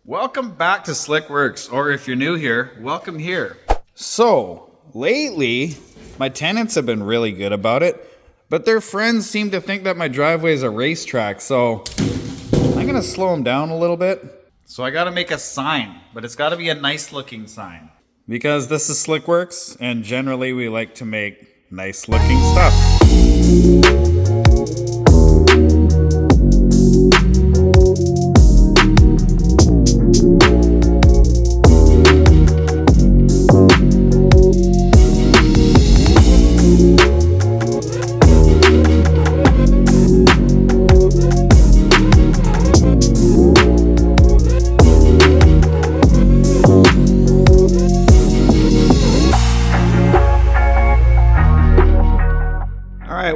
Welcome back to Slickworks, or if you're new here, welcome here. So, lately, my tenants have been really good about it, but their friends seem to think that my driveway is a racetrack, so I'm gonna slow them down a little bit. So I gotta make a sign, but it's gotta be a nice looking sign. Because this is Slickworks, and generally we like to make nice looking stuff.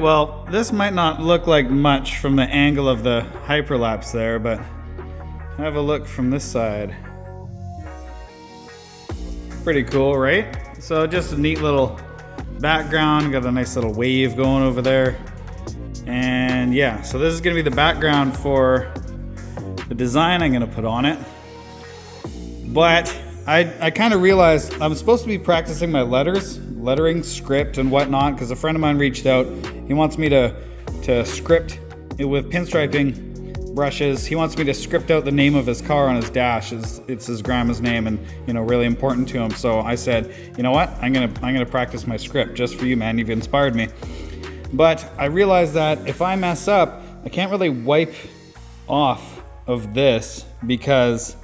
Well, this might not look like much from the angle of the hyperlapse there, but have a look from this side. Pretty cool, right? So just a neat little background, got a nice little wave going over there. And yeah, so this is gonna be the background for the design I'm gonna put on it. But I kind of realized I'm supposed to be practicing my lettering, script, and whatnot, because a friend of mine reached out. He wants me to script it with pinstriping brushes. He wants me to script out the name of his car on his dash. It's his grandma's name, and really important to him. So I said, you know what? I'm gonna practice my script just for you, man. You've inspired me. But I realized that if I mess up, I can't really wipe off of this because.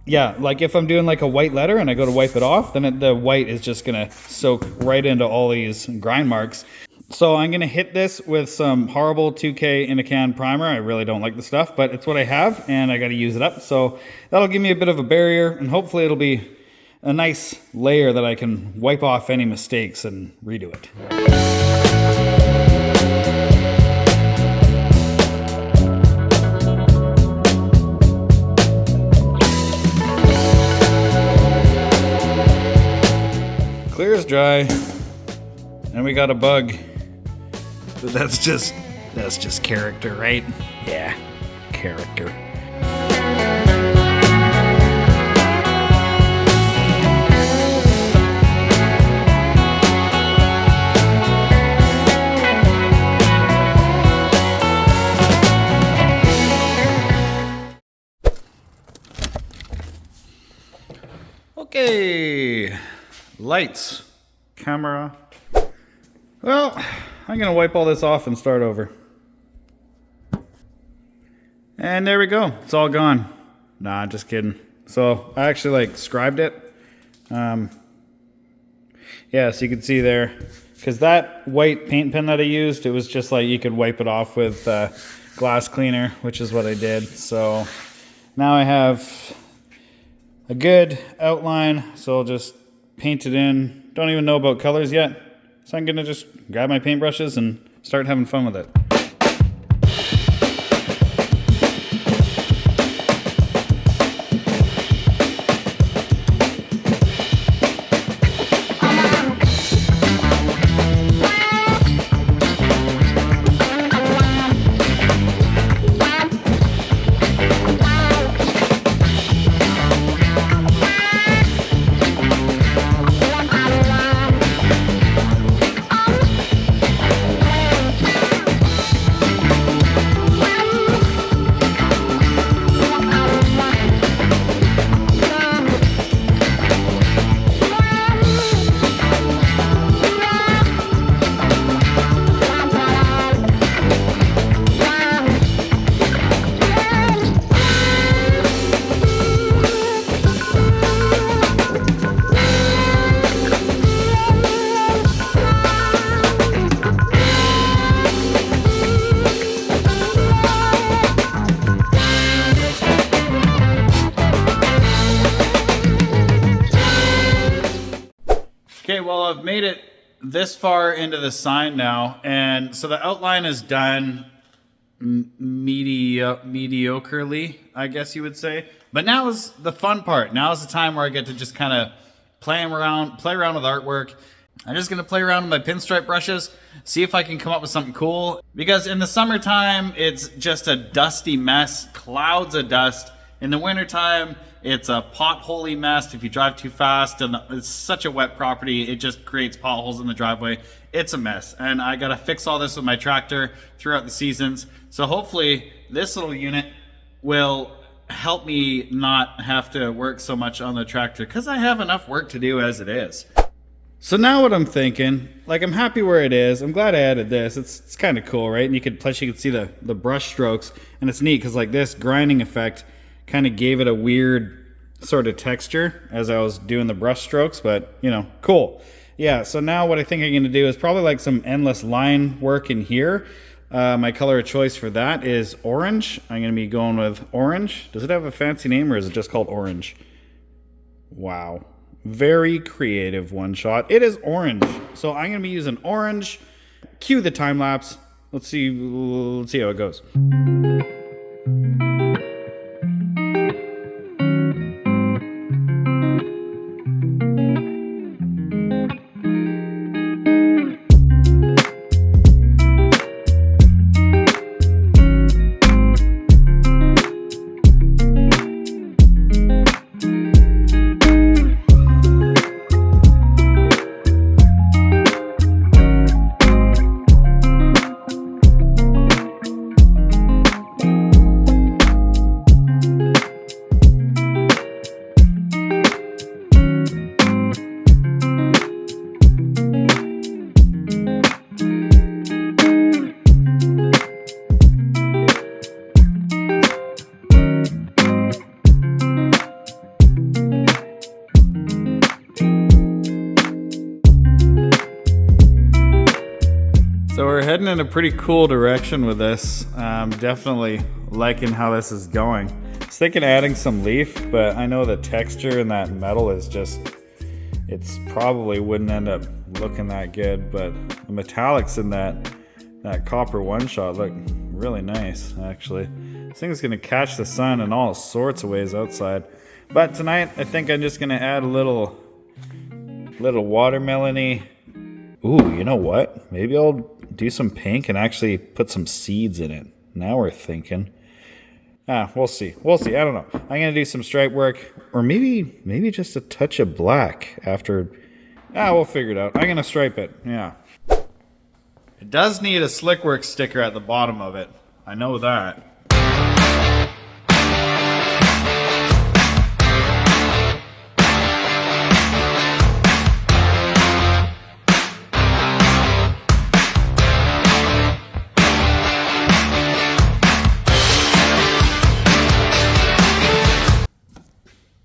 Yeah, like if I'm doing like a white letter and I go to wipe it off, then the white is just gonna soak right into all these grind marks. So I'm gonna hit this with some horrible 2K in a can primer. I really don't like the stuff, but it's what I have and I gotta use it up. So that'll give me a bit of a barrier and hopefully it'll be a nice layer that I can wipe off any mistakes and redo it. Clear as dry, and we got a bug. But that's just character, right? Yeah, character. Okay. Lights, camera. Well, I'm gonna wipe all this off and start over. And there we go, it's all gone. Nah, just kidding. So I actually scribed it. Yeah, so you can see there, because that white paint pen that I used, it was just like you could wipe it off with glass cleaner, which is what I did. So now I have a good outline, so I'll just paint it in. Don't even know about colors yet, so I'm gonna just grab my paintbrushes and start having fun with it. Okay, well, I've made it this far into the sign now, and so the outline is done mediocrely, I guess you would say. But now is the fun part. Now is the time where I get to just kind of play around with artwork. I'm just gonna play around with my pinstripe brushes, see if I can come up with something cool. Because in the summertime, it's just a dusty mess, clouds of dust, In the wintertime, it's a potholey mess if you drive too fast, and it's such a wet property, it just creates potholes in the driveway. It's a mess, and I gotta fix all this with my tractor throughout the seasons. So hopefully this little unit will help me not have to work so much on the tractor, because I have enough work to do as it is. So now what I'm thinking, like, I'm happy where it is. I'm glad I added this. It's kind of cool, right? And you can see the brush strokes, and it's neat because like this grinding effect kind of gave it a weird sort of texture as I was doing the brush strokes, but you know, cool. Yeah, so now what I think I'm gonna do is probably like some endless line work in here. My color of choice for that is orange. I'm gonna be going with orange. Does it have a fancy name or is it just called orange? Wow, very creative one shot. It is orange. So I'm gonna be using orange. Cue the time lapse. Let's see how it goes. So we're heading in a pretty cool direction with this. Definitely liking how this is going. I was thinking adding some leaf, but I know the texture in that metal is just, it's probably wouldn't end up looking that good, but the metallics in that copper one-shot look really nice, actually. This thing is gonna catch the sun in all sorts of ways outside. But tonight, I think I'm just gonna add a little watermelon-y. Ooh, you know what? Maybe I'll do some pink and actually put some seeds in it. Now we're thinking. We'll see. We'll see. I don't know. I'm gonna do some stripe work, or maybe just a touch of black after. We'll figure it out. I'm gonna stripe it. Yeah. It does need a Slickworks sticker at the bottom of it. I know that.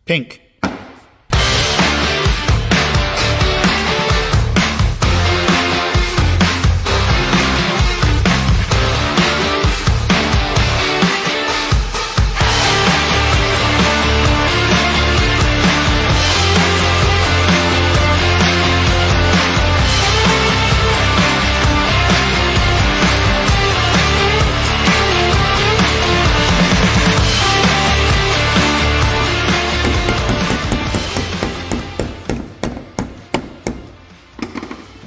Pink.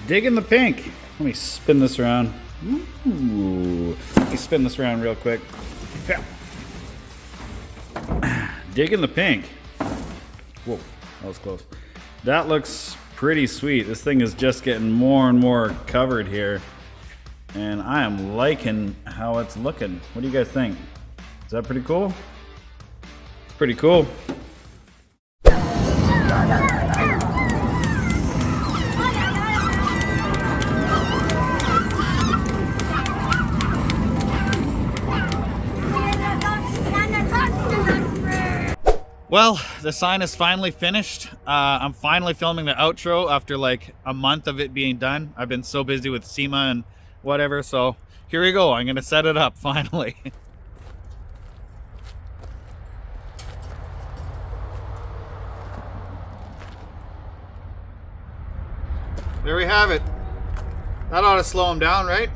Digging the pink. Let me spin this around. Ooh. Let me spin this around real quick. Yeah. Digging the pink. Whoa, that was close. That looks pretty sweet. This thing is just getting more and more covered here. And I am liking how it's looking. What do you guys think? Is that pretty cool? It's pretty cool. Well, the sign is finally finished. I'm finally filming the outro after like a month of it being done. I've been so busy with SEMA and whatever, so here we go. I'm gonna set it up finally. There we have it. That ought to slow him down, right?